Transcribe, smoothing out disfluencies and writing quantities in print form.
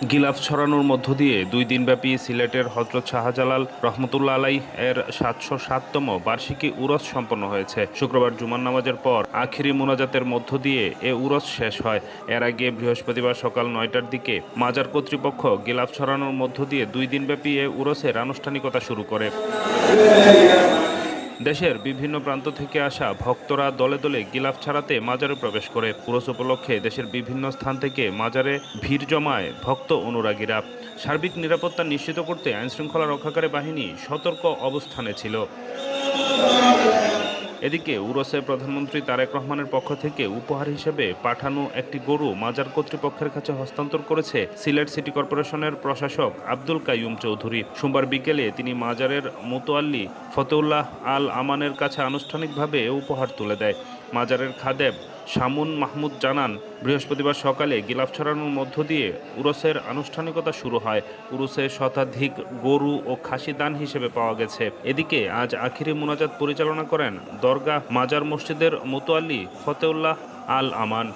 গিলাফ ছড়ানোর মধ্য দিয়ে 2 দিনব্যাপী সিলেটের হযরত শাহজালাল রহমতুল্লাহ আলাইহ এর ৭০৭তম বার্ষিকী উরস সম্পন্ন হয়েছে। শুক্রবার জুমার নামাজের পর আখিরি মোনাজাতের মধ্য দিয়ে এ উরস শেষ হয়। এর আগে বৃহস্পতিবার সকাল ৯টার দিকে মাজার কর্তৃপক্ষ গিলাফ ছড়ানোর মধ্য দিয়ে 2 দিনব্যাপী এ উরসের আনুষ্ঠানিকতা শুরু করে। দেশের বিভিন্ন প্রান্ত থেকে আসা ভক্তরা দলে দলে গিলাফ ছাড়াতে মাজারে প্রবেশ করে। উরস উপলক্ষে দেশের বিভিন্ন স্থান থেকে মাজারে ভিড় জমায় ভক্ত অনুরাগীরা। সার্বিক নিরাপত্তা নিশ্চিত করতে আইনশৃঙ্খলা রক্ষাকারী বাহিনী সতর্ক অবস্থানে ছিল। এদিকে উরসে প্রধানমন্ত্রী তারেক রহমানের পক্ষ থেকে উপহার হিসেবে পাঠানো একটি গরু মাজার কর্তৃপক্ষের কাছে হস্তান্তর করেছে সিলেট সিটি কর্পোরেশনের প্রশাসক আব্দুল কাইয়ুম চৌধুরী। সোমবার বিকেলে তিনি মাজারের মুতোয়াল্লি ফতেউল্লাহ আল আমানের কাছে আনুষ্ঠানিকভাবে এ উপহার তুলে দেয়। মাজারের খাদেম শামুন মাহমুদ জানান, বৃহস্পতিবার সকালে গিলাফ ছড়ানোর মধ্য দিয়ে উরসের আনুষ্ঠানিকতা শুরু হয়। উরসে শতাধিক গরু ও খাসি দান হিসেবে পাওয়া গেছে। এদিকে আজ আখিরি মোনাজাত পরিচালনা করেন দরগাহ মাজার মসজিদের মুতোয়াল্লি ফতেউল্লাহ আল আমান।